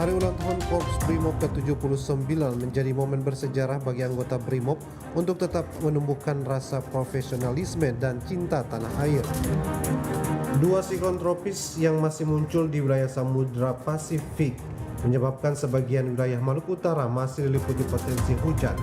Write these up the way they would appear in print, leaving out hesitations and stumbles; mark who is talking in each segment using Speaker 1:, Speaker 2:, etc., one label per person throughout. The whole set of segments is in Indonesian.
Speaker 1: Hari ulang tahun Korps Brimob ke-79 menjadi momen bersejarah bagi anggota Brimob untuk tetap menumbuhkan rasa profesionalisme dan cinta tanah air. Dua siklon tropis yang masih muncul di wilayah Samudra Pasifik menyebabkan sebagian wilayah Maluku Utara masih diliputi potensi hujan.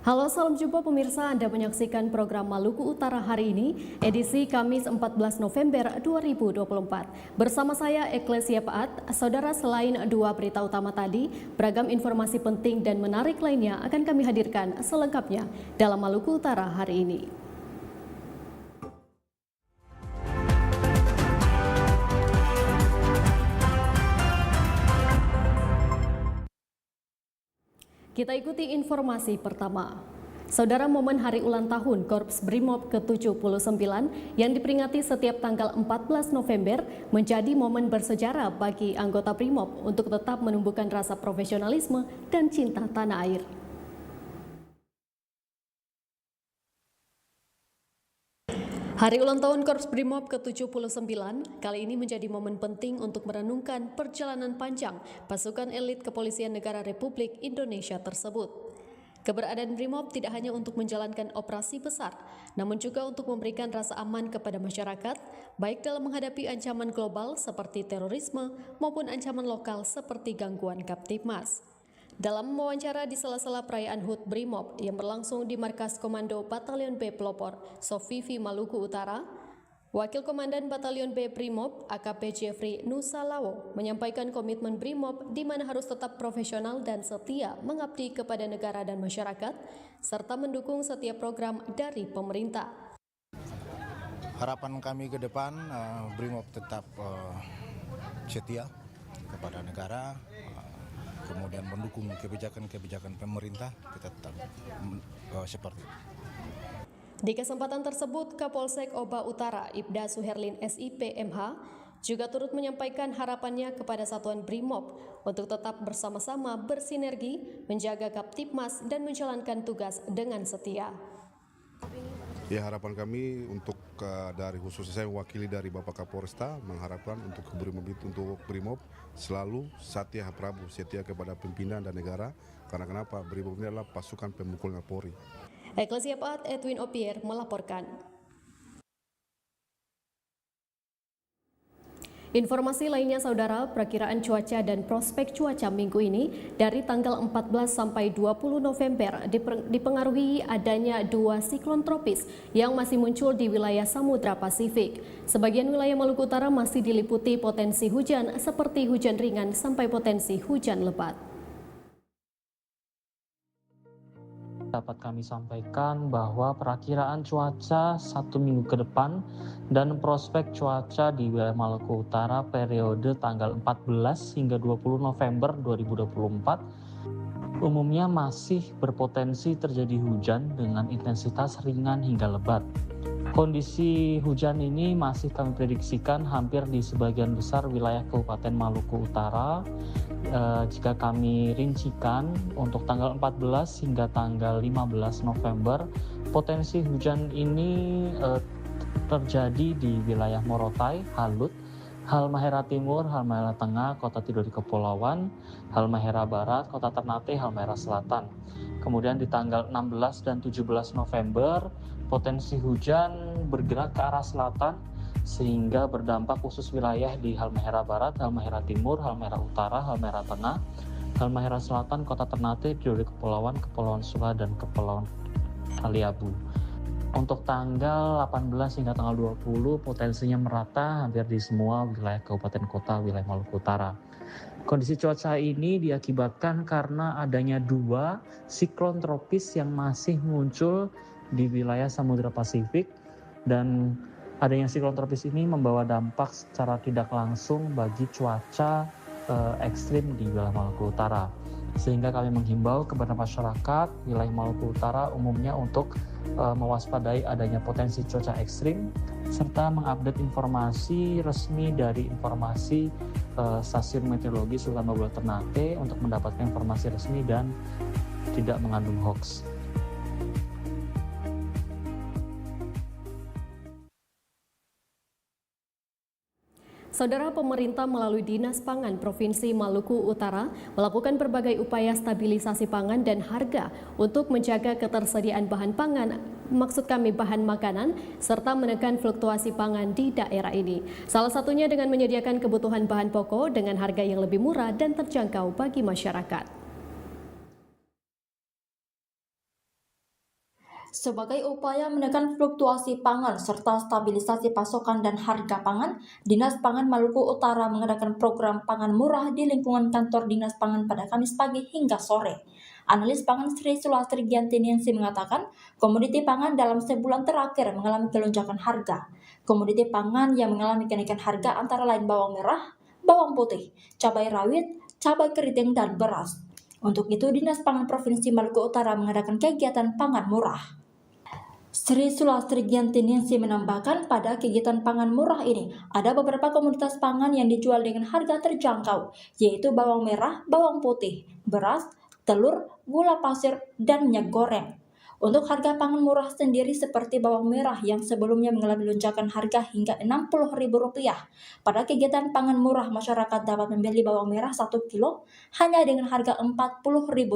Speaker 2: Halo, salam jumpa pemirsa. Anda menyaksikan program Maluku Utara hari ini, edisi Kamis 14 November 2024. Bersama saya Eklesia Paat. Saudara, selain dua berita utama tadi, beragam informasi penting dan menarik lainnya akan kami hadirkan selengkapnya dalam Maluku Utara hari ini. Kita ikuti informasi pertama. Saudara, momen hari ulang tahun Korps Brimob ke-79 yang diperingati setiap tanggal 14 November menjadi momen bersejarah bagi anggota Brimob untuk tetap menumbuhkan rasa profesionalisme dan cinta tanah air. Hari ulang tahun Korps Brimob ke-79 kali ini menjadi momen penting untuk merenungkan perjalanan panjang pasukan elit Kepolisian Negara Republik Indonesia tersebut. Keberadaan Brimob tidak hanya untuk menjalankan operasi besar, namun juga untuk memberikan rasa aman kepada masyarakat, baik dalam menghadapi ancaman global seperti terorisme maupun ancaman lokal seperti gangguan Kamtibmas. Dalam wawancara di sela-sela perayaan HUT Brimob yang berlangsung di Markas Komando Batalion B Pelopor, Sofivi, Maluku Utara, Wakil Komandan Batalion B Brimob, AKP Jeffrey Nusalawo, menyampaikan komitmen Brimob di mana harus tetap profesional dan setia mengabdi kepada negara dan masyarakat, serta mendukung setiap program dari pemerintah.
Speaker 3: Harapan kami ke depan, Brimob tetap setia kepada negara, kemudian mendukung kebijakan-kebijakan pemerintah, kita tetap seperti itu.
Speaker 2: Di kesempatan tersebut, Kapolsek Oba Utara Ibda Suherlin SIP MH juga turut menyampaikan harapannya kepada satuan Brimob untuk tetap bersama-sama bersinergi, menjaga Kamtibmas dan menjalankan tugas dengan setia.
Speaker 4: Ya, harapan kami untuk dari khususnya saya mewakili dari Bapak Kapolresta mengharapkan untuk Brimob selalu setia Prabu, setia kepada pimpinan dan negara. Karena kenapa? Brimob ini adalah pasukan pemukul Polri.
Speaker 2: Eklesia Paat Edwin Opier melaporkan. Informasi lainnya, saudara, perakiraan cuaca dan prospek cuaca minggu ini dari tanggal 14 sampai 20 November dipengaruhi adanya dua siklon tropis yang masih muncul di wilayah Samudra Pasifik. Sebagian wilayah Maluku Utara masih diliputi potensi hujan seperti hujan ringan sampai potensi hujan lebat.
Speaker 5: Dapat kami sampaikan bahwa perakiraan cuaca 1 minggu ke depan dan prospek cuaca di wilayah Maluku Utara periode tanggal 14 hingga 20 November 2024 umumnya masih berpotensi terjadi hujan dengan intensitas ringan hingga lebat. Kondisi hujan ini masih kami prediksikan hampir di sebagian besar wilayah Kabupaten Maluku Utara. Jika kami rincikan untuk tanggal 14 hingga tanggal 15 November, potensi hujan ini terjadi di wilayah Morotai, Halut, Halmahera Timur, Halmahera Tengah, Kota Tidore Kepulauan, Halmahera Barat, Kota Ternate, Halmahera Selatan. Kemudian di tanggal 16 dan 17 November, potensi hujan bergerak ke arah selatan sehingga berdampak khusus wilayah di Halmahera Barat, Halmahera Timur, Halmahera Utara, Halmahera Tengah, Halmahera Selatan, Kota Ternate, Tidore Kepulauan, Kepulauan Sula, dan Kepulauan Aliabu. Untuk tanggal 18 hingga tanggal 20 potensinya merata hampir di semua wilayah kabupaten kota wilayah Maluku Utara. Kondisi cuaca ini diakibatkan karena adanya dua siklon tropis yang masih muncul di wilayah Samudra Pasifik, dan adanya siklon tropis ini membawa dampak secara tidak langsung bagi cuaca ekstrim di wilayah Maluku Utara. sehingga kami menghimbau kepada masyarakat wilayah Maluku Utara umumnya untuk mewaspadai adanya potensi cuaca ekstrim serta mengupdate informasi resmi dari informasi stasiun meteorologi Sultan Babula Ternate untuk mendapatkan informasi resmi dan tidak mengandung hoax.
Speaker 2: Saudara, pemerintah melalui Dinas Pangan Provinsi Maluku Utara melakukan berbagai upaya stabilisasi pangan dan harga untuk menjaga ketersediaan bahan pangan, maksud kami bahan makanan, serta menekan fluktuasi pangan di daerah ini. Salah satunya dengan menyediakan kebutuhan bahan pokok dengan harga yang lebih murah dan terjangkau bagi masyarakat.
Speaker 6: Sebagai upaya menekan fluktuasi pangan serta stabilisasi pasokan dan harga pangan, Dinas Pangan Maluku Utara mengadakan program pangan murah di lingkungan kantor Dinas Pangan pada Kamis pagi hingga sore. Analis pangan Sri Sulastri Giantiniansi mengatakan, komoditi pangan dalam sebulan terakhir mengalami lonjakan harga. Komoditi pangan yang mengalami kenaikan harga antara lain bawang merah, bawang putih, cabai rawit, cabai keriting, dan beras. Untuk itu, Dinas Pangan Provinsi Maluku Utara mengadakan kegiatan pangan murah. Sri Sulastri Giantiniansi menambahkan pada kegiatan pangan murah ini ada beberapa komoditas pangan yang dijual dengan harga terjangkau, yaitu bawang merah, bawang putih, beras, telur, gula pasir, dan minyak goreng. Untuk harga pangan murah sendiri seperti bawang merah yang sebelumnya mengalami lonjakan harga hingga Rp60.000. Pada kegiatan pangan murah, masyarakat dapat membeli bawang merah 1 kilo hanya dengan harga Rp40.000,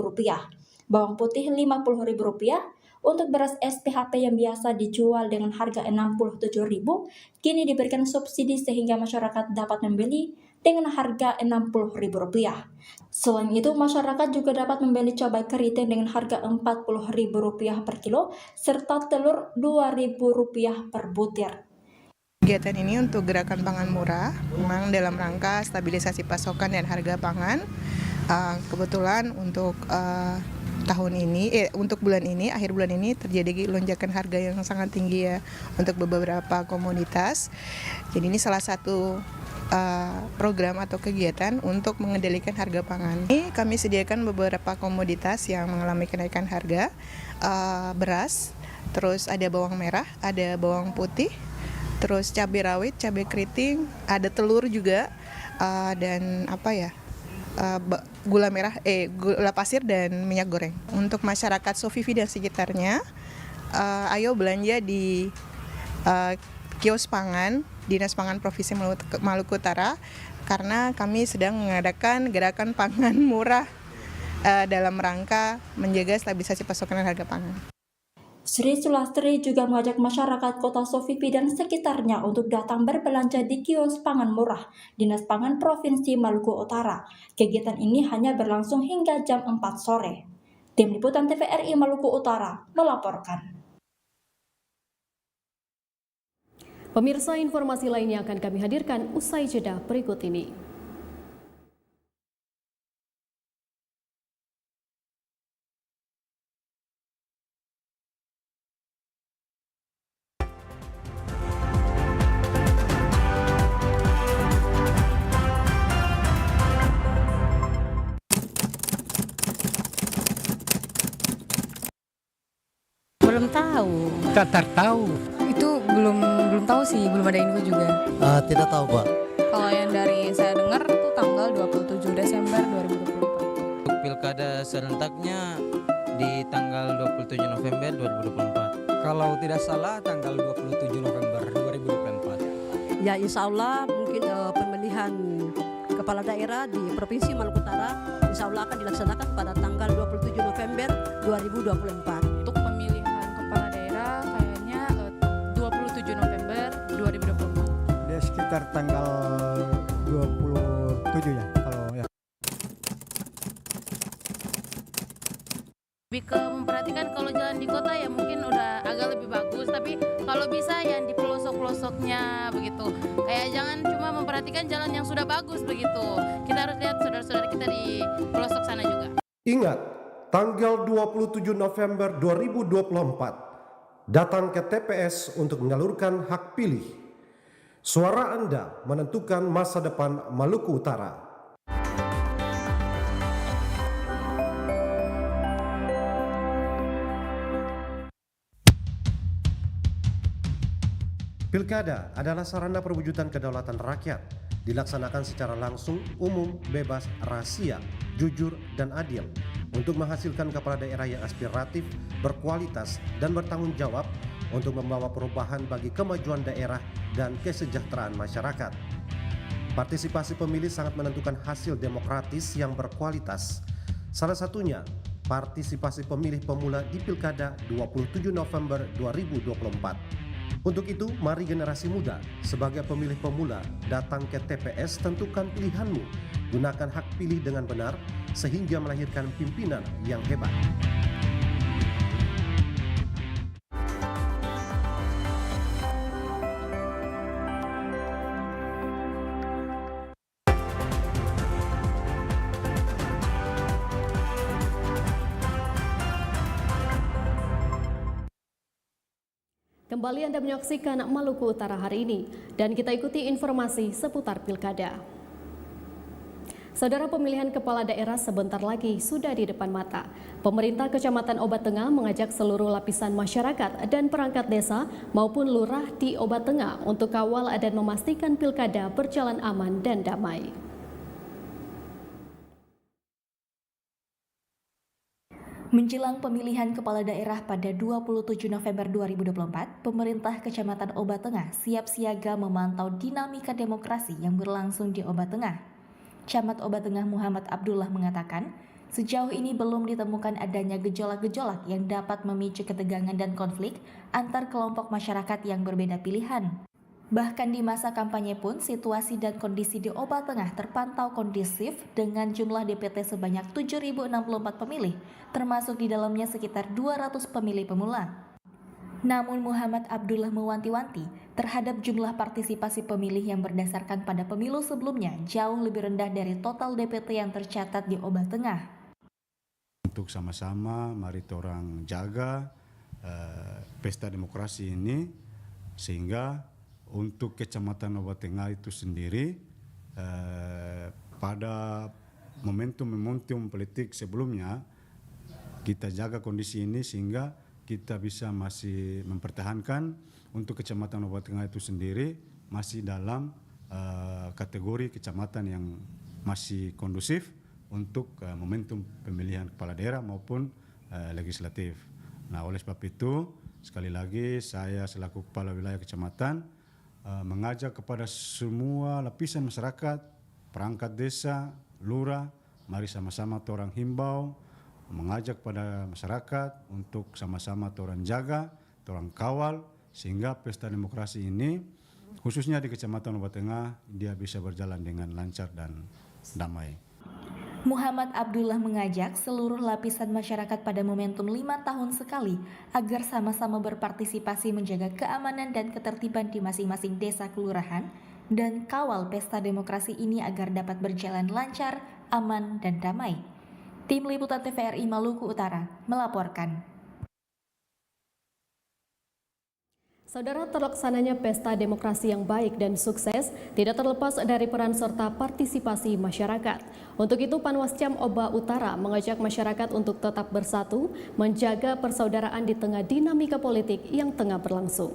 Speaker 6: bawang putih Rp50.000. Untuk beras SPHP yang biasa dijual dengan harga Rp67.000, kini diberikan subsidi sehingga masyarakat dapat membeli dengan harga Rp60.000. Selain itu, masyarakat juga dapat membeli cabai keriting dengan harga Rp40.000 per kilo, serta telur Rp2.000 per butir.
Speaker 7: Kegiatan ini untuk gerakan pangan murah, memang dalam rangka stabilisasi pasokan dan harga pangan. Kebetulan untuk tahun ini, untuk bulan ini, akhir bulan ini terjadi lonjakan harga yang sangat tinggi ya untuk beberapa komoditas. Jadi ini salah satu program atau kegiatan untuk mengendalikan harga pangan. Ini kami sediakan beberapa komoditas yang mengalami kenaikan harga, beras, terus ada bawang merah, ada bawang putih, terus cabai rawit, cabai keriting, ada telur juga, dan gula merah, gula pasir dan minyak goreng. Untuk masyarakat Sofivi dan sekitarnya, ayo belanja di kios pangan Dinas Pangan Provinsi Maluku Utara karena kami sedang mengadakan gerakan pangan murah dalam rangka menjaga stabilisasi pasokan dan harga pangan.
Speaker 6: Sri Sulastri juga mengajak masyarakat Kota Sofivi dan sekitarnya untuk datang berbelanja di kios pangan murah Dinas Pangan Provinsi Maluku Utara. Kegiatan ini hanya berlangsung hingga jam 4 sore. Tim Liputan TVRI Maluku Utara melaporkan.
Speaker 2: Pemirsa, informasi lainnya akan kami hadirkan usai jeda berikut ini.
Speaker 8: Belum tahu.
Speaker 9: Tak tahu.
Speaker 8: Itu belum tahu sih, belum ada info juga.
Speaker 9: Tidak tahu, Pak.
Speaker 8: Kalau yang dari saya dengar itu tanggal 27 Desember 2024.
Speaker 10: Untuk pilkada serentaknya di tanggal 27 November 2024.
Speaker 9: Kalau tidak salah tanggal 27 November 2024.
Speaker 11: Ya, insya Allah mungkin pemilihan kepala daerah di Provinsi Maluku Utara insya Allah akan dilaksanakan pada tanggal 27 November 2024.
Speaker 12: Untuk pemilihan kepala daerah kayaknya 27 November 2024.
Speaker 9: Dia sekitar tanggal 27 ya kalau ya.
Speaker 12: Lebih ke memperhatikan kalau jalan di kota ya mungkin udah agak lebih bagus, tapi kalau bisa yang di pelosok-pelosoknya begitu. Kayak jangan cuma memperhatikan jalan yang sudah bagus begitu. Kita harus lihat saudara-saudara kita di pelosok sana juga.
Speaker 1: Ingat, tanggal 27 November 2024, datang ke TPS untuk menyalurkan hak pilih. Suara Anda menentukan masa depan Maluku Utara. Pilkada adalah sarana perwujudan kedaulatan rakyat, dilaksanakan secara langsung, umum, bebas, rahasia, jujur, dan adil untuk menghasilkan kepala daerah yang aspiratif, berkualitas, dan bertanggung jawab untuk membawa perubahan bagi kemajuan daerah dan kesejahteraan masyarakat. Partisipasi pemilih sangat menentukan hasil demokratis yang berkualitas. Salah satunya, partisipasi pemilih pemula di Pilkada 27 November 2024. Untuk itu, mari generasi muda sebagai pemilih pemula datang ke TPS, tentukan pilihanmu, gunakan hak pilih dengan benar sehingga melahirkan pimpinan yang hebat.
Speaker 2: Kembali Anda menyaksikan Maluku Utara hari ini, dan kita ikuti informasi seputar pilkada. Saudara, pemilihan kepala daerah sebentar lagi sudah di depan mata. Pemerintah Kecamatan Obat Tengah mengajak seluruh lapisan masyarakat dan perangkat desa maupun lurah di Obat Tengah untuk kawal dan memastikan pilkada berjalan aman dan damai.
Speaker 6: Menjelang pemilihan kepala daerah pada 27 November 2024, pemerintah Kecamatan Obat Tengah siap siaga memantau dinamika demokrasi yang berlangsung di Obat Tengah. Camat Obat Tengah Muhammad Abdullah mengatakan, sejauh ini belum ditemukan adanya gejolak-gejolak yang dapat memicu ketegangan dan konflik antar kelompok masyarakat yang berbeda pilihan. Bahkan di masa kampanye pun, situasi dan kondisi di Obat Tengah terpantau kondusif dengan jumlah DPT sebanyak 7.064 pemilih, termasuk di dalamnya sekitar 200 pemilih pemula. Namun Muhammad Abdullah mewanti-wanti terhadap jumlah partisipasi pemilih yang berdasarkan pada pemilu sebelumnya jauh lebih rendah dari total DPT yang tercatat di Obat Tengah.
Speaker 13: Untuk sama-sama mari orang jaga pesta demokrasi ini, sehingga untuk Kecamatan Obat Tengah itu sendiri pada momentum politik sebelumnya kita jaga kondisi ini sehingga kita bisa masih mempertahankan untuk Kecamatan Obat Tengah itu sendiri masih dalam kategori kecamatan yang masih kondusif untuk momentum pemilihan kepala daerah maupun legislatif. Nah, oleh sebab itu sekali lagi saya selaku kepala wilayah kecamatan mengajak kepada semua lapisan masyarakat, perangkat desa, lurah, mari sama-sama orang himbau, mengajak kepada masyarakat untuk sama-sama orang jaga, orang kawal, sehingga pesta demokrasi ini, khususnya di Kecamatan Obat Tengah, dia bisa berjalan dengan lancar dan damai.
Speaker 6: Muhammad Abdullah mengajak seluruh lapisan masyarakat pada momentum 5 tahun sekali agar sama-sama berpartisipasi menjaga keamanan dan ketertiban di masing-masing desa kelurahan dan kawal pesta demokrasi ini agar dapat berjalan lancar, aman, dan damai. Tim Liputan TVRI Maluku Utara melaporkan.
Speaker 2: Saudara, terlaksananya pesta demokrasi yang baik dan sukses tidak terlepas dari peran serta partisipasi masyarakat. Untuk itu, Panwascam Oba Utara mengajak masyarakat untuk tetap bersatu, menjaga persaudaraan di tengah dinamika politik yang tengah berlangsung.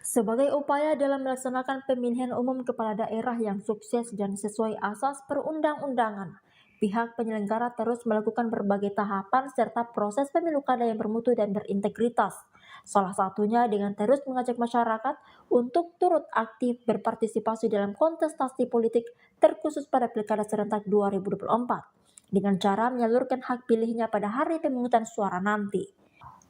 Speaker 6: Sebagai upaya dalam melaksanakan pemilihan umum kepala daerah yang sukses dan sesuai asas perundang-undangan, pihak penyelenggara terus melakukan berbagai tahapan serta proses pemilu kada yang bermutu dan berintegritas. Salah satunya dengan terus mengajak masyarakat untuk turut aktif berpartisipasi dalam kontestasi politik terkhusus pada Pilkada Serentak 2024 dengan cara menyalurkan hak pilihnya pada hari pemungutan suara nanti.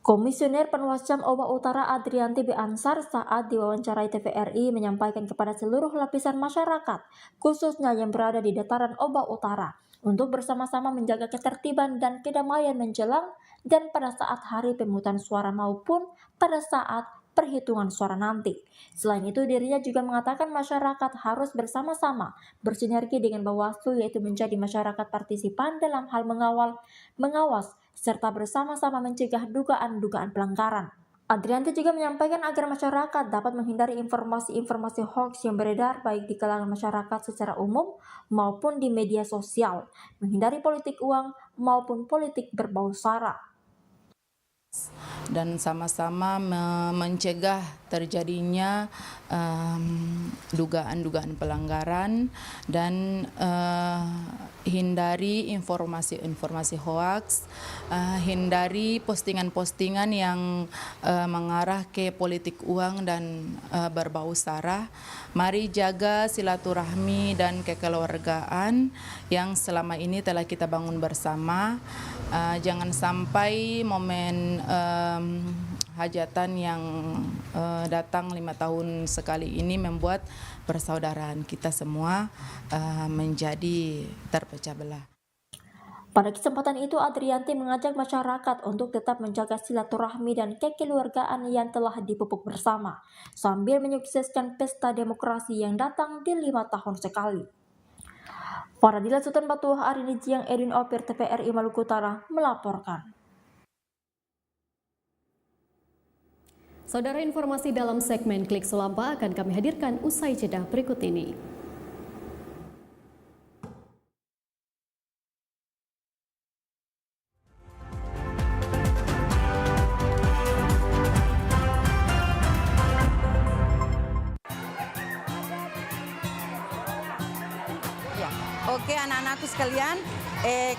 Speaker 6: Komisioner Panwascam Oba Utara Adrianti B. Ansar saat diwawancarai TVRI menyampaikan kepada seluruh lapisan masyarakat, khususnya yang berada di dataran Oba Utara, untuk bersama-sama menjaga ketertiban dan kedamaian menjelang dan pada saat hari pemungutan suara maupun pada saat perhitungan suara nanti. Selain itu, dirinya juga mengatakan masyarakat harus bersama-sama bersinergi dengan Bawaslu, yaitu menjadi masyarakat partisipan dalam hal mengawas, serta bersama-sama mencegah dugaan-dugaan pelanggaran. Adrianti juga menyampaikan agar masyarakat dapat menghindari informasi-informasi hoax yang beredar baik di kalangan masyarakat secara umum maupun di media sosial, menghindari politik uang maupun politik berbau sara.
Speaker 14: dan sama-sama mencegah terjadinya dugaan-dugaan pelanggaran dan hindari informasi-informasi hoaks, hindari postingan-postingan yang mengarah ke politik uang dan berbau sara. Mari jaga silaturahmi dan kekeluargaan yang selama ini telah kita bangun bersama. Jangan sampai momen hajatan yang datang 5 tahun sekali ini membuat persaudaraan kita semua menjadi terpecah belah.
Speaker 6: Pada kesempatan itu, Adrianti mengajak masyarakat untuk tetap menjaga silaturahmi dan kekeluargaan yang telah dipupuk bersama, sambil menyukseskan pesta demokrasi yang datang di 5 tahun sekali. Faradila Sultan Batuah, Arini Jiang, Edwin Opir, TVRI Maluku Utara melaporkan.
Speaker 2: Saudara, informasi dalam segmen Klik Sulampa akan kami hadirkan usai jeda berikut ini.
Speaker 15: Oke, anak-anakku sekalian,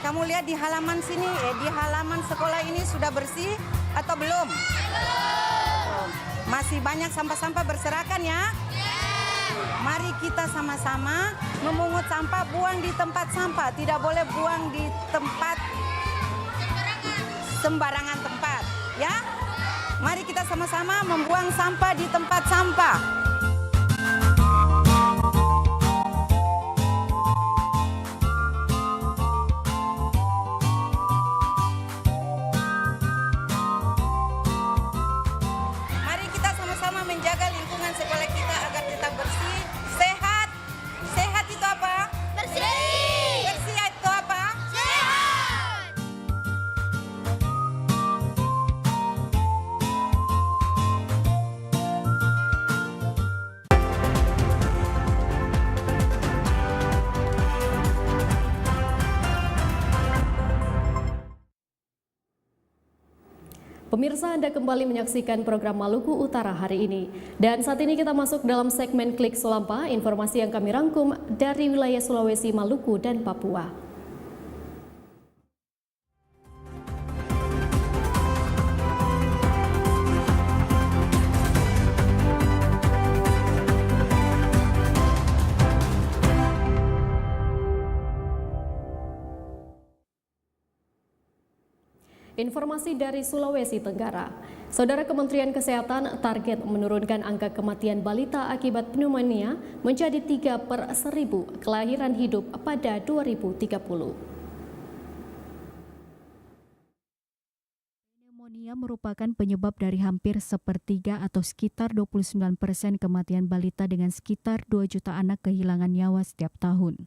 Speaker 15: kamu lihat di halaman sini, di halaman sekolah ini sudah bersih atau belum? Masih banyak sampah-sampah berserakan ya? Mari kita sama-sama memungut sampah, buang di tempat sampah. Tidak boleh buang di tempat sembarangan tempat, ya? Mari kita sama-sama membuang sampah di tempat sampah. Menjaga lingkungan sekolah kita agar tetap bersih, sehat. Sehat itu apa? Bersih. Bersih itu apa? Sehat.
Speaker 2: Pemirsa, Anda kembali menyaksikan program Maluku Utara hari ini. Dan saat ini kita masuk dalam segmen Klik Sulampa, informasi yang kami rangkum dari wilayah Sulawesi, Maluku, dan Papua. Informasi dari Sulawesi Tenggara. Saudara, Kementerian Kesehatan target menurunkan angka kematian balita akibat pneumonia menjadi 3/1000 kelahiran hidup pada 2030.
Speaker 16: Pneumonia merupakan penyebab dari hampir sepertiga atau sekitar 29% kematian balita dengan sekitar 2 juta anak kehilangan nyawa setiap tahun.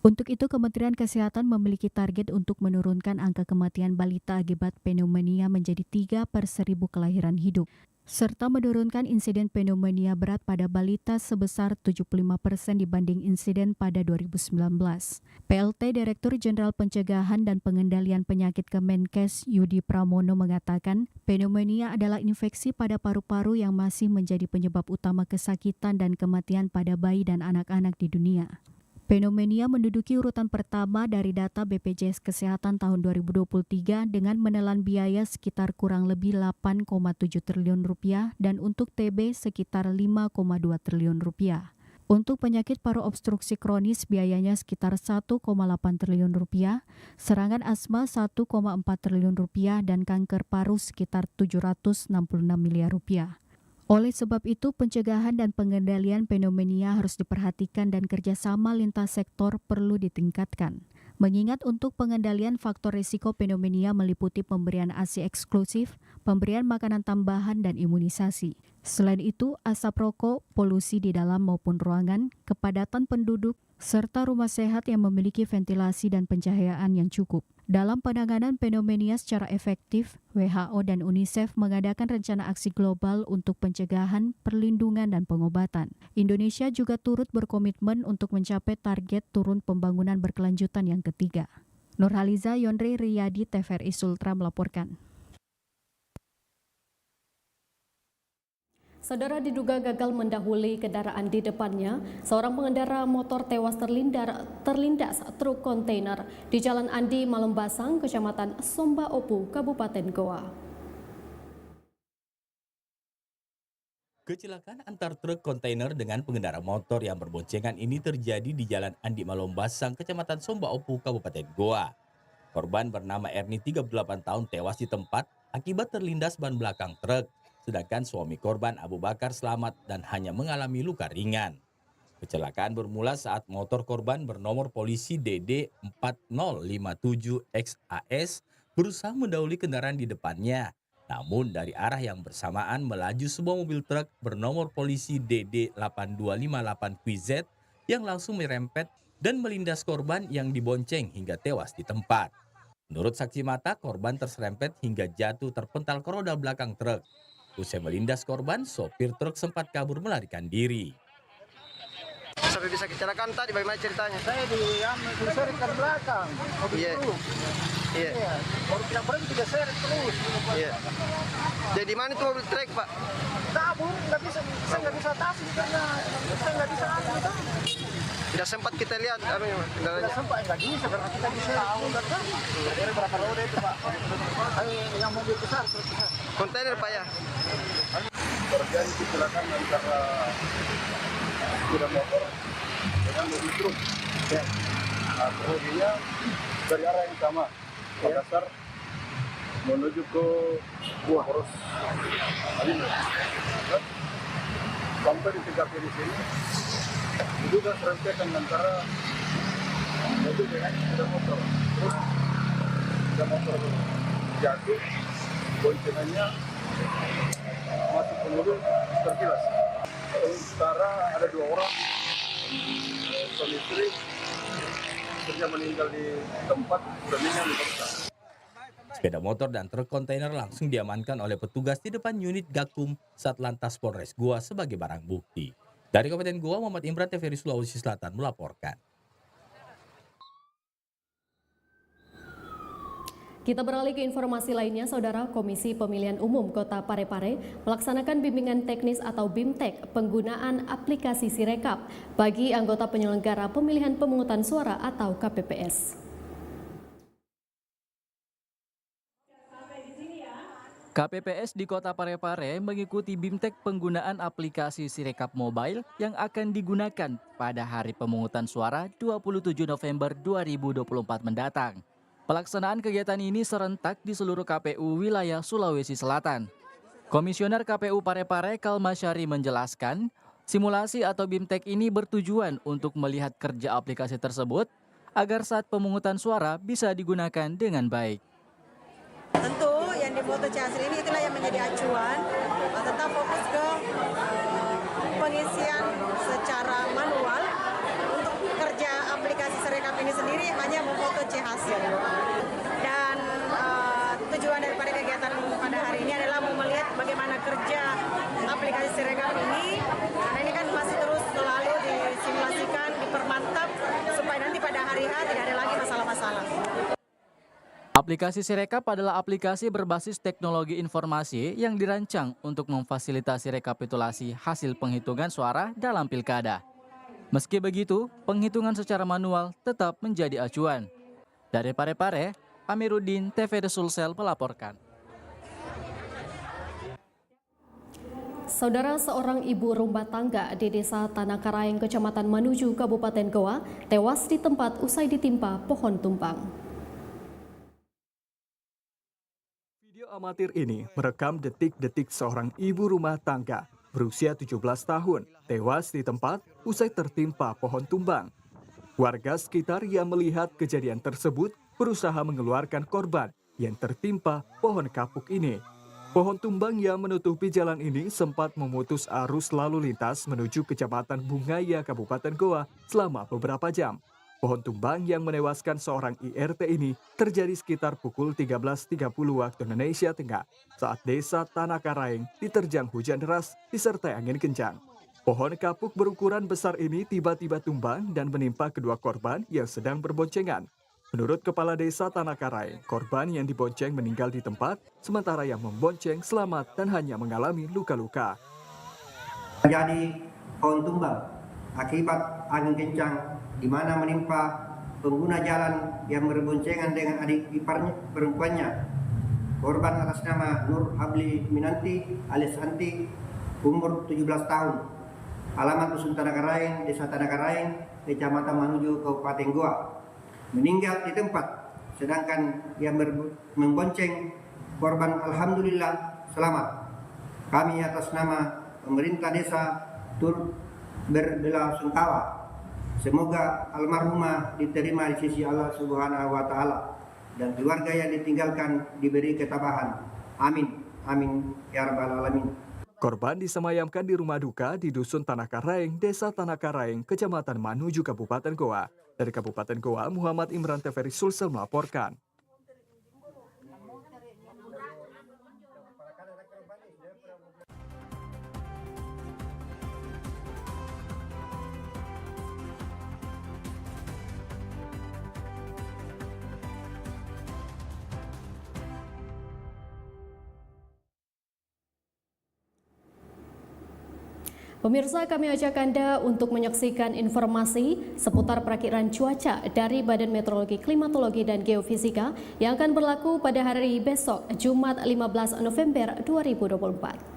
Speaker 16: Untuk itu, Kementerian Kesehatan memiliki target untuk menurunkan angka kematian balita akibat pneumonia menjadi 3/1000 kelahiran hidup, serta menurunkan insiden pneumonia berat pada balita sebesar 75% dibanding insiden pada 2019. PLT Direktur Jenderal Pencegahan dan Pengendalian Penyakit Kemenkes Yudi Pramono mengatakan, pneumonia adalah infeksi pada paru-paru yang masih menjadi penyebab utama kesakitan dan kematian pada bayi dan anak-anak di dunia. Pneumonia menduduki urutan pertama dari data BPJS Kesehatan tahun 2023 dengan menelan biaya sekitar kurang lebih 8,7 triliun rupiah dan untuk TB sekitar 5,2 triliun rupiah. Untuk penyakit paru obstruksi kronis biayanya sekitar 1,8 triliun rupiah, serangan asma 1,4 triliun rupiah dan kanker paru sekitar 766 miliar rupiah. Oleh sebab itu, pencegahan dan pengendalian pneumonia harus diperhatikan dan kerjasama lintas sektor perlu ditingkatkan. Mengingat untuk pengendalian faktor risiko pneumonia meliputi pemberian ASI eksklusif, pemberian makanan tambahan, dan imunisasi. Selain itu, asap rokok, polusi di dalam maupun ruangan, kepadatan penduduk, serta rumah sehat yang memiliki ventilasi dan pencahayaan yang cukup. Dalam penanganan pneumonia secara efektif, WHO dan UNICEF mengadakan rencana aksi global untuk pencegahan, perlindungan, dan pengobatan. Indonesia juga turut berkomitmen untuk mencapai target turun pembangunan berkelanjutan yang ketiga. Nurhaliza Yonri Riyadi, TVRI Sultra melaporkan.
Speaker 2: Saudara, diduga gagal mendahului kendaraan di depannya, seorang pengendara motor tewas terlindas truk kontainer di Jalan Andi Malembasang, Kecamatan Somba Opu, Kabupaten Goa.
Speaker 17: Kecelakaan antar truk kontainer dengan pengendara motor yang berboncengan ini terjadi di Jalan Andi Malembasang, Kecamatan Somba Opu, Kabupaten Goa. Korban bernama Erni, 38 tahun, tewas di tempat akibat terlindas ban belakang truk. Sedangkan suami korban Abu Bakar selamat dan hanya mengalami luka ringan. Kecelakaan bermula saat motor korban bernomor polisi DD 4057XAS berusaha mendahului kendaraan di depannya. Namun dari arah yang bersamaan melaju sebuah mobil truk bernomor polisi DD 8258QZ yang langsung merempet dan melindas korban yang dibonceng hingga tewas di tempat. Menurut saksi mata, korban terserempet hingga jatuh terpental ke roda belakang truk. Usai melindas korban, sopir truk sempat kabur melarikan diri.
Speaker 18: Sampai bisa kecelakaan tadi, bagaimana ceritanya?
Speaker 19: Saya diseret ke belakang.
Speaker 18: Iya. Iya.
Speaker 19: Baru tidak berhenti, dia seret terus.
Speaker 18: Iya. Jadi mana tuh mobil truk, Pak?
Speaker 19: Kabur, saya nggak bisa tahan karena saya nggak bisa ambil.
Speaker 18: Tidak sempat kita lihat kendalanya.
Speaker 19: Tidak sempat, nggak bisa karena kita bisa tahu kan. Ada berapa roda itu, Pak? Yang mobil besar, truk besar.
Speaker 18: Kontainer, Pak, ya?
Speaker 19: Terjadi kecelakaan antara sepeda motor dengan mobil truk. Ya. Kemudiannya dari arah yang sama, Makassar menuju ke Buah Poros. Sampai di TKP di sini, diduga serempetan antara mobil dengan sepeda motor. Terus sepeda motor jatuh, boncengannya masuk ke mobil terkilas. Sementara ada 2 orang suami istri kerja meninggal di tempat, suaminya diperiksa.
Speaker 17: Sepeda motor dan truk kontainer langsung diamankan oleh petugas di depan unit Gakum Satlantas Polres Goa sebagai barang bukti. Dari Kabupaten Goa, Muhammad Imran, TVRI Sulawesi Selatan melaporkan.
Speaker 2: Kita beralih ke informasi lainnya, Saudara. Komisi Pemilihan Umum Kota Parepare melaksanakan bimbingan teknis atau BIMTEK penggunaan aplikasi Sirekap bagi anggota penyelenggara pemilihan pemungutan suara atau KPPS.
Speaker 20: KPPS di Kota Parepare mengikuti BIMTEK penggunaan aplikasi Sirekap Mobile yang akan digunakan pada hari pemungutan suara 27 November 2024 mendatang. Pelaksanaan kegiatan ini serentak di seluruh KPU wilayah Sulawesi Selatan. Komisioner KPU Parepare Kalmasyari menjelaskan, simulasi atau BIMTEK ini bertujuan untuk melihat kerja aplikasi tersebut agar saat pemungutan suara bisa digunakan dengan baik.
Speaker 21: Tentu yang di foto C hasil ini itulah yang menjadi acuan, tetap fokus ke pengisian secara manual. Untuk kerja aplikasi Sirekap ini sendiri hanya memfoto C hasil. Dan tujuan daripada kegiatan pada hari ini adalah mau melihat bagaimana kerja aplikasi Sirekap ini, karena ini kan masih terus selalu disimulasikan, dipermantap supaya nanti pada hari H tidak ada lagi masalah-masalah.
Speaker 20: Aplikasi Sirekap adalah aplikasi berbasis teknologi informasi yang dirancang untuk memfasilitasi rekapitulasi hasil penghitungan suara dalam pilkada. Meski begitu, penghitungan secara manual tetap menjadi acuan. Dari Parepare, Amiruddin, TVRI Sulsel melaporkan.
Speaker 2: Saudara, seorang ibu rumah tangga di Desa Tanah Karaeng, Kecamatan Manuju, Kabupaten Goa, tewas di tempat usai ditimpa pohon tumbang.
Speaker 22: Video amatir ini merekam detik-detik seorang ibu rumah tangga berusia 17 tahun tewas di tempat usai tertimpa pohon tumbang. Warga sekitar yang melihat kejadian tersebut berusaha mengeluarkan korban yang tertimpa pohon kapuk ini. Pohon tumbang yang menutupi jalan ini sempat memutus arus lalu lintas menuju Kecamatan Bungaya, Kabupaten Goa selama beberapa jam. Pohon tumbang yang menewaskan seorang IRT ini terjadi sekitar pukul 13.30 waktu Indonesia Tengah saat Desa Tanah Karaeng diterjang hujan deras disertai angin kencang. Pohon kapuk berukuran besar ini tiba-tiba tumbang dan menimpa kedua korban yang sedang berboncengan. Menurut Kepala Desa Tanah Karaeng, korban yang dibonceng meninggal di tempat, sementara yang membonceng selamat dan hanya mengalami luka-luka.
Speaker 18: Terjadi pohon tumbang akibat angin kencang di mana menimpa pengguna jalan yang berboncengan dengan adik iparnya perempuannya. Korban atas nama Nur Habli Minanti alias Anti, umur 17 tahun, alamat Dusun Tanakaraeng, Desa Tanakaraeng, Kecamatan Manuju, Kabupaten Goa, meninggal di tempat, sedangkan yang membonceng korban alhamdulillah selamat. Kami atas nama pemerintah desa turut berbelasungkawa. Semoga almarhumah diterima di sisi Allah Subhanahu wa taala dan keluarga yang ditinggalkan diberi ketabahan. Amin. Amin ya rabbal alamin.
Speaker 22: Korban disemayamkan di rumah duka di Dusun Tanakaraeng, Desa Tanakaraeng, Kecamatan Manuju, Kabupaten Goa. Dari Kabupaten Goa, Muhammad Imran TVRI Sulsel melaporkan.
Speaker 2: Pemirsa, kami ajak Anda untuk menyaksikan informasi seputar perakiraan cuaca dari Badan Meteorologi, Klimatologi, dan Geofisika yang akan berlaku pada hari besok, Jumat 15 November 2024.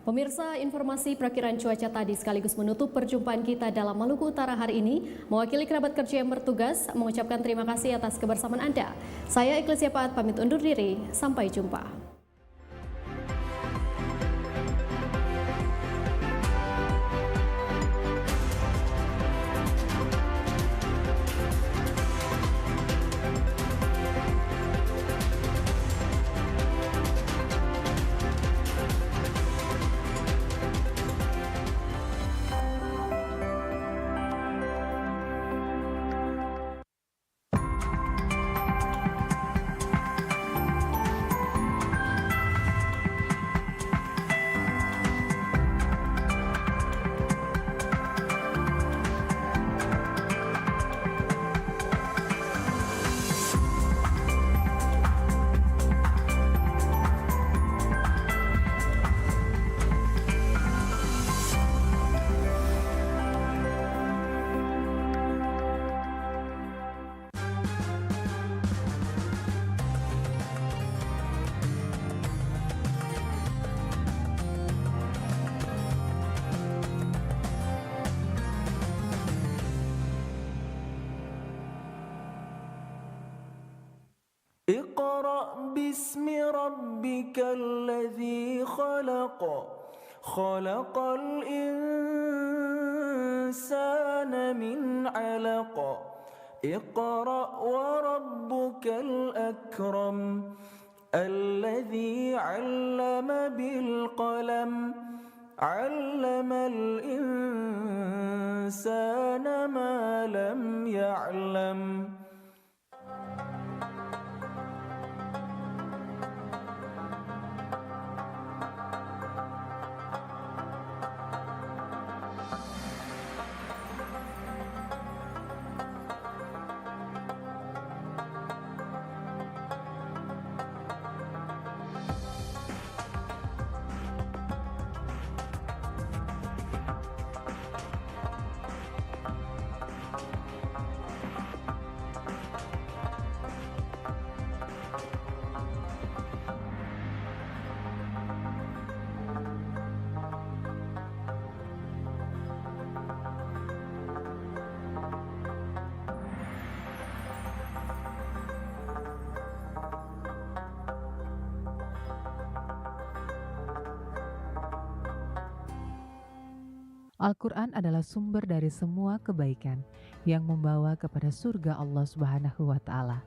Speaker 2: Pemirsa, informasi perakiraan cuaca tadi sekaligus menutup perjumpaan kita dalam Maluku Utara hari ini. Mewakili kerabat kerja yang bertugas, mengucapkan terima kasih atas kebersamaan Anda. Saya Ikhlas Paat pamit undur diri, sampai jumpa.
Speaker 3: اقرأ باسم ربك الذي خلق خلق الإنسان من علق اقرأ وربك الأكرم الذي علم بالقلم علم الإنسان ما لم يعلم.
Speaker 4: Al-Quran adalah sumber dari semua kebaikan yang membawa kepada surga Allah Subhanahu wa Ta'ala.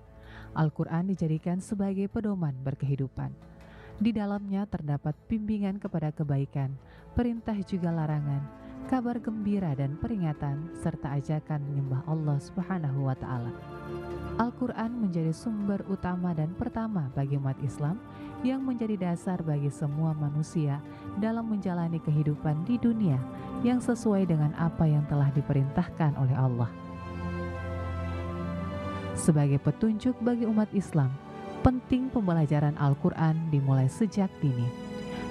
Speaker 4: Al-Quran dijadikan sebagai pedoman berkehidupan. Di dalamnya terdapat bimbingan kepada kebaikan, perintah juga larangan, kabar gembira dan peringatan, serta ajakan menyembah Allah Subhanahu wa Ta'ala. Al-Quran menjadi sumber utama dan pertama bagi umat Islam yang menjadi dasar bagi semua manusia dalam menjalani kehidupan di dunia yang sesuai dengan apa yang telah diperintahkan oleh Allah. Sebagai petunjuk bagi umat Islam, penting pembelajaran Al-Quran dimulai sejak dini,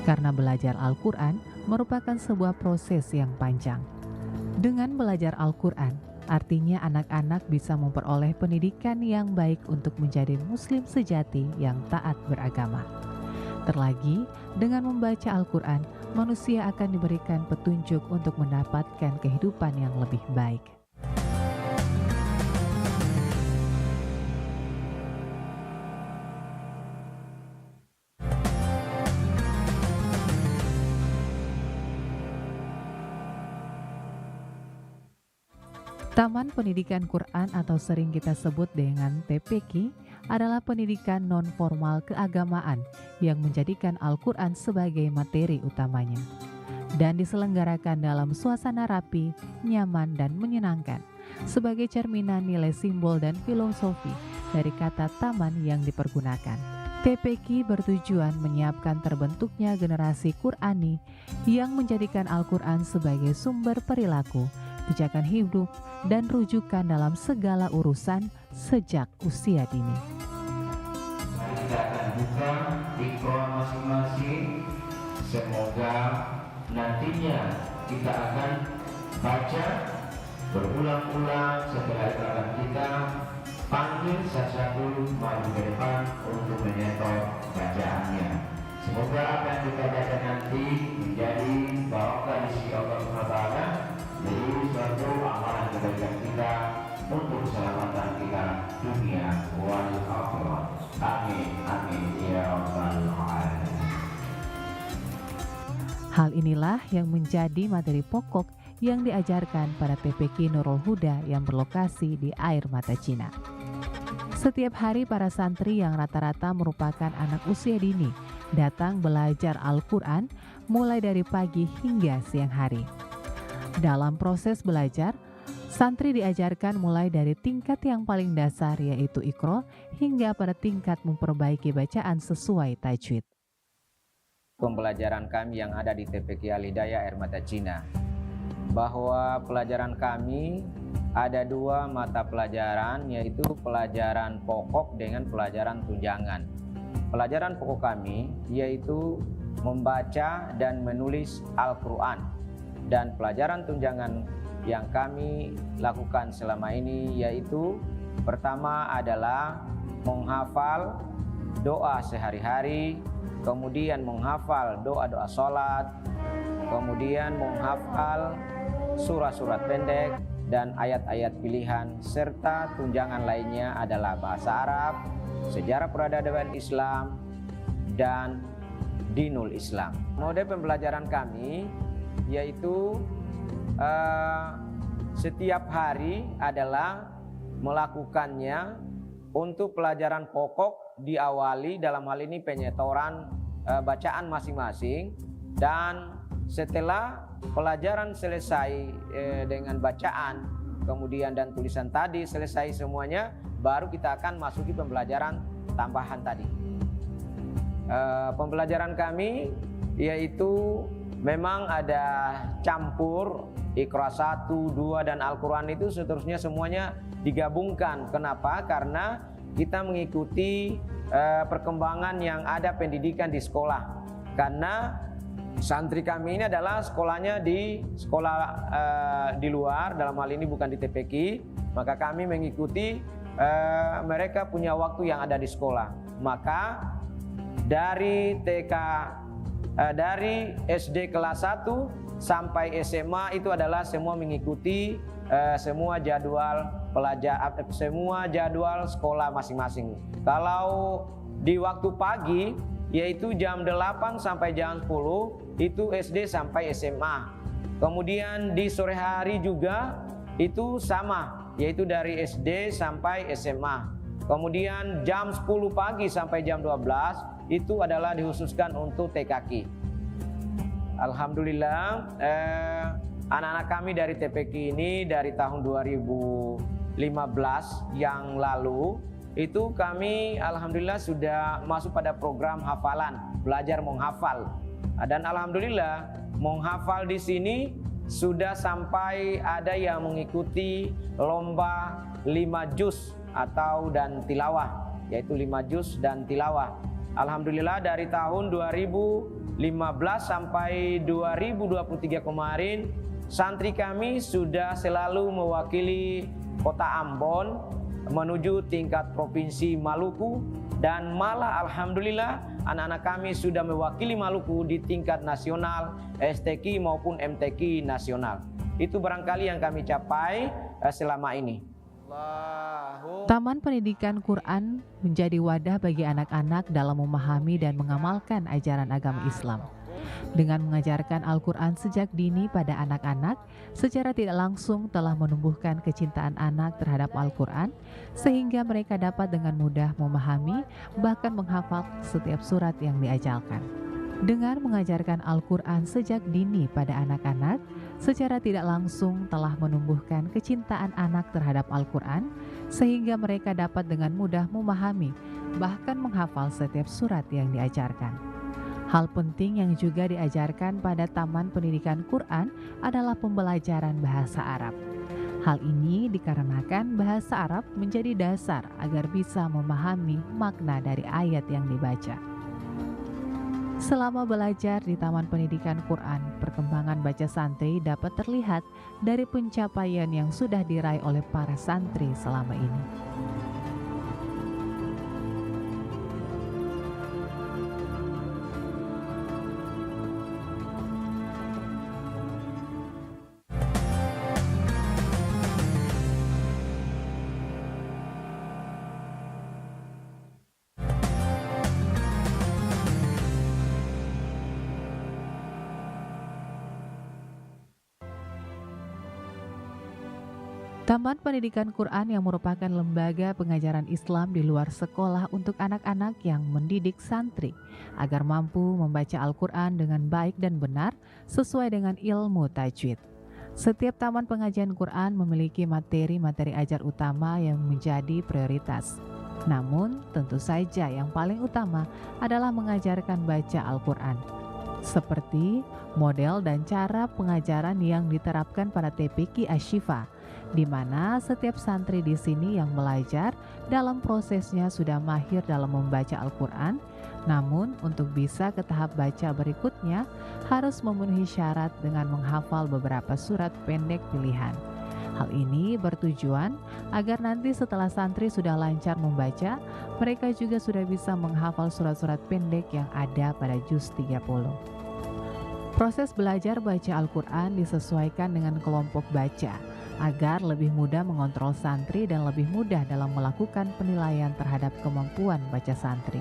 Speaker 4: karena belajar Al-Quran merupakan sebuah proses yang panjang. Dengan belajar Al-Quran, artinya anak-anak bisa memperoleh pendidikan yang baik untuk menjadi muslim sejati yang taat beragama. Terlagi, dengan membaca Al-Quran, manusia akan diberikan petunjuk untuk mendapatkan kehidupan yang lebih baik. Taman Pendidikan Quran atau sering kita sebut dengan TPQ adalah pendidikan non-formal keagamaan yang menjadikan Al-Quran sebagai materi utamanya dan diselenggarakan dalam suasana rapi, nyaman, dan menyenangkan sebagai cerminan nilai simbol dan filosofi dari kata taman yang dipergunakan. TPQ bertujuan menyiapkan terbentuknya generasi Qurani yang menjadikan Al-Quran sebagai sumber perilaku, pijakan hidup, dan rujukan dalam segala urusan sejak usia dini.
Speaker 5: Mari kita akan buka Iqra masing-masing. Semoga nantinya kita akan baca berulang-ulang. Setelah itu akan kita panggil satu-satu maju ke depan untuk menyetor bacaannya. Semoga apa yang kita baca nanti menjadi barokah di sisi Allah Subhanahu wa Ta'ala, jadi suatu amalan kebaikan kita untuk keselamatan kita dunia wal akhirah. Amin amin ya rabbal alamin.
Speaker 4: Hal inilah yang menjadi materi pokok yang diajarkan pada TPQ Nurul Huda yang berlokasi di Air Mata Cina. Setiap hari para santri yang rata-rata merupakan anak usia dini datang belajar Al-Quran mulai dari pagi hingga siang hari. Dalam proses belajar, santri diajarkan mulai dari tingkat yang paling dasar yaitu Iqra hingga pada tingkat memperbaiki bacaan sesuai tajwid.
Speaker 23: Pembelajaran kami yang ada di TPQ Al-Hidayah Air Mata Cina, bahwa pelajaran kami ada dua mata pelajaran, yaitu pelajaran pokok dengan pelajaran tunjangan. Pelajaran pokok kami yaitu membaca dan menulis Al-Quran, dan pelajaran tunjangan yang kami lakukan selama ini yaitu pertama adalah menghafal doa sehari-hari, kemudian menghafal doa-doa sholat, kemudian menghafal surat-surat pendek dan ayat-ayat pilihan, serta tunjangan lainnya adalah bahasa Arab, sejarah peradaban Islam, dan dinul Islam. Mode pembelajaran kami yaitu setiap hari adalah melakukannya. Untuk pelajaran pokok diawali dalam hal ini penyetoran bacaan masing-masing, dan setelah pelajaran selesai dengan bacaan kemudian dan tulisan tadi selesai semuanya, baru kita akan masuki pembelajaran tambahan tadi. Pembelajaran kami yaitu memang ada campur Iqra 1, 2, dan Al-Quran itu seterusnya semuanya digabungkan. Kenapa? Karena kita mengikuti perkembangan yang ada pendidikan di sekolah. Karena santri kami ini adalah sekolahnya di sekolah di luar, dalam hal ini bukan di TPQ, maka kami mengikuti mereka punya waktu yang ada di sekolah. Maka dari dari SD kelas 1 sampai SMA itu adalah semua mengikuti semua jadwal semua jadwal sekolah masing-masing. Kalau di waktu pagi yaitu jam 8 sampai jam 10 itu SD sampai SMA. Kemudian di sore hari juga itu sama, yaitu dari SD sampai SMA. Kemudian jam 10 pagi sampai jam 12 itu adalah dikhususkan untuk TKQ. Alhamdulillah anak-anak kami dari TPQ ini dari tahun 2015 yang lalu itu kami alhamdulillah sudah masuk pada program hafalan, belajar menghafal. Dan alhamdulillah menghafal di sini sudah sampai ada yang mengikuti lomba 5 juz atau dan tilawah, yaitu 5 juz dan tilawah. Alhamdulillah dari tahun 2015 sampai 2023 kemarin santri kami sudah selalu mewakili Kota Ambon menuju tingkat Provinsi Maluku, dan malah alhamdulillah anak-anak kami sudah mewakili Maluku di tingkat nasional, STQ maupun MTQ nasional. Itu barangkali yang kami capai selama ini.
Speaker 4: Taman Pendidikan Quran menjadi wadah bagi anak-anak dalam memahami dan mengamalkan ajaran agama Islam. Dengan mengajarkan Al-Quran sejak dini pada anak-anak, secara tidak langsung telah menumbuhkan kecintaan anak terhadap Al-Quran, sehingga mereka dapat dengan mudah memahami, bahkan menghafal setiap surat yang diajarkan. Dengan mengajarkan Al-Quran sejak dini pada anak-anak, secara tidak langsung telah menumbuhkan kecintaan anak terhadap Al-Quran, sehingga mereka dapat dengan mudah memahami, bahkan menghafal setiap surat yang diajarkan. Hal penting yang juga diajarkan pada Taman Pendidikan Quran adalah pembelajaran bahasa Arab. Hal ini dikarenakan bahasa Arab menjadi dasar agar bisa memahami makna dari ayat yang dibaca. Selama belajar di Taman Pendidikan Quran, perkembangan baca santri dapat terlihat dari pencapaian yang sudah diraih oleh para santri selama ini. Taman Pendidikan Quran yang merupakan lembaga pengajaran Islam di luar sekolah untuk anak-anak yang mendidik santri agar mampu membaca Al-Quran dengan baik dan benar sesuai dengan ilmu tajwid. Setiap taman pengajian Quran memiliki materi-materi ajar utama yang menjadi prioritas. Namun, tentu saja yang paling utama adalah mengajarkan baca Al-Quran. Seperti model dan cara pengajaran yang diterapkan pada TPQ Asy-Syifa, di mana setiap santri di sini yang belajar dalam prosesnya sudah mahir dalam membaca Al-Quran, namun untuk bisa ke tahap baca berikutnya harus memenuhi syarat dengan menghafal beberapa surat pendek pilihan. Hal ini bertujuan agar nanti setelah santri sudah lancar membaca, mereka juga sudah bisa menghafal surat-surat pendek yang ada pada juz 30. Proses belajar baca Al-Quran disesuaikan dengan kelompok baca, agar lebih mudah mengontrol santri dan lebih mudah dalam melakukan penilaian terhadap kemampuan baca santri.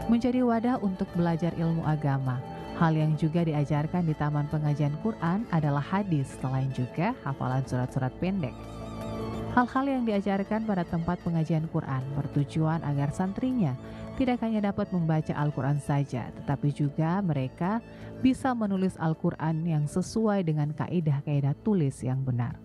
Speaker 4: Menjadi wadah untuk belajar ilmu agama, hal yang juga diajarkan di Taman Pengajian Quran adalah hadis, selain juga hafalan surat-surat pendek. Hal-hal yang diajarkan pada tempat pengajian Quran bertujuan agar santrinya tidak hanya dapat membaca Al-Quran saja, tetapi juga mereka bisa menulis Al-Quran yang sesuai dengan kaidah-kaidah tulis yang benar.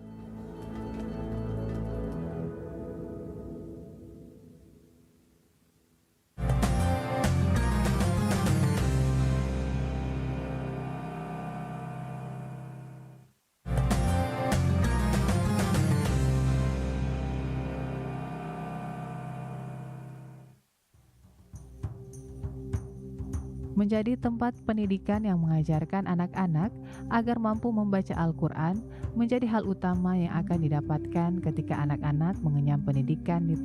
Speaker 4: Menjadi tempat pendidikan yang mengajarkan anak-anak agar mampu membaca Al-Quran menjadi hal utama yang akan didapatkan ketika anak-anak mengenyam pendidikan di Taman